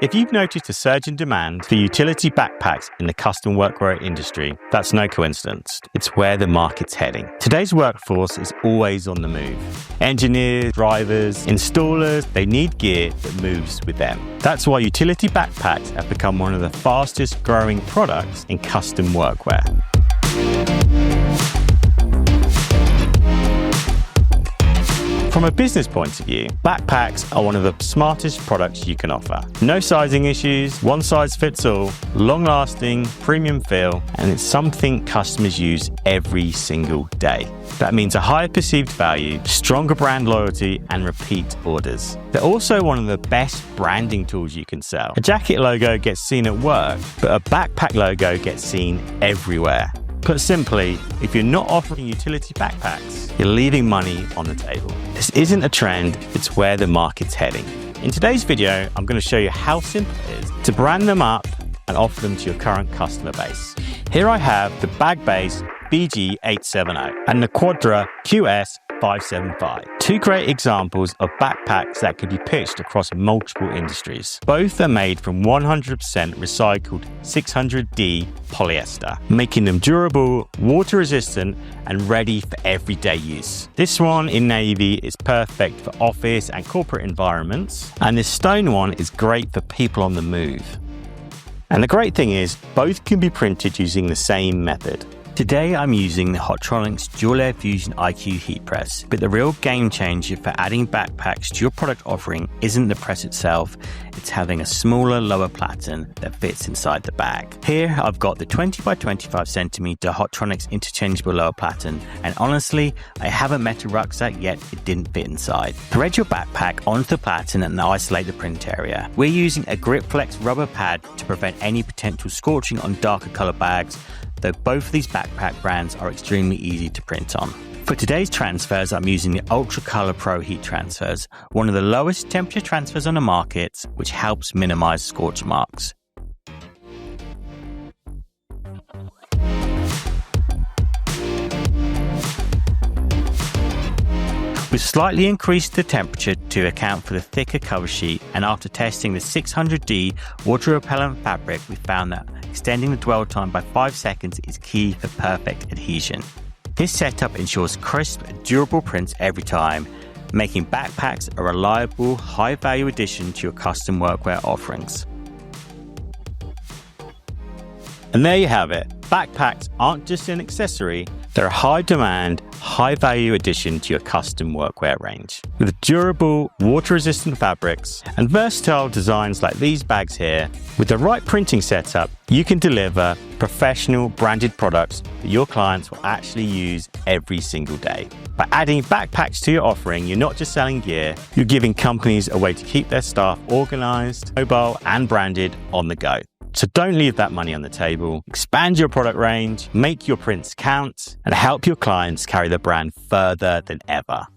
If you've noticed a surge in demand for utility backpacks in the custom workwear industry, that's no coincidence. It's where the market's heading. Today's workforce is always on the move. Engineers, drivers, installers, they need gear that moves with them. That's why utility backpacks have become one of the fastest growing products in custom workwear. From a business point of view, backpacks are one of the smartest products you can offer. No sizing issues, one size fits all, long-lasting, premium feel, and it's something customers use every single day. That means a higher perceived value, stronger brand loyalty, and repeat orders. They're also one of the best branding tools you can sell. A jacket logo gets seen at work, but a backpack logo gets seen everywhere. Put simply, if you're not offering utility backpacks, you're leaving money on the table. This isn't a trend, it's where the market's heading. In today's video, I'm going to show you how simple it is to brand them up and offer them to your current customer base. Here I have the BagBase BG870 and the Quadra QS575. Two great examples of backpacks that could be pitched across multiple industries. Both are made from 100% recycled 600D polyester, making them durable, water resistant, and ready for everyday use. This one in navy is perfect for office and corporate environments, and this stone one is great for people on the move. And the great thing is, both can be printed using the same method. Today I'm using the Hotronics Dual Air Fusion IQ heat press, but the real game changer for adding backpacks to your product offering isn't the press itself, it's having a smaller lower platen that fits inside the bag. Here I've got the 20 by 25 centimeter Hotronics interchangeable lower platen, and honestly, I haven't met a rucksack yet it didn't fit inside. Thread your backpack onto the platen and isolate the print area. We're using a Grip Flex rubber pad to prevent any potential scorching on darker color bags, though both of these backpack brands are extremely easy to print on. For today's transfers, I'm using the Ultra Color Pro heat transfers, one of the lowest temperature transfers on the market, which helps minimize scorch marks. We've slightly increased the temperature to account for the thicker cover sheet, and after testing the 600D water repellent fabric, we found that extending the dwell time by 5 seconds is key for perfect adhesion. This setup ensures crisp, durable prints every time, making backpacks a reliable, high-value addition to your custom workwear offerings. And there you have it. Backpacks aren't just an accessory, they're a high-demand, high-value addition to your custom workwear range. With durable, water-resistant fabrics and versatile designs like these bags here, with the right printing setup, you can deliver professional branded products that your clients will actually use every single day. By adding backpacks to your offering, you're not just selling gear, you're giving companies a way to keep their staff organized, mobile, and branded on the go. So don't leave that money on the table. Expand your product range, make your prints count, and help your clients carry the brand further than ever.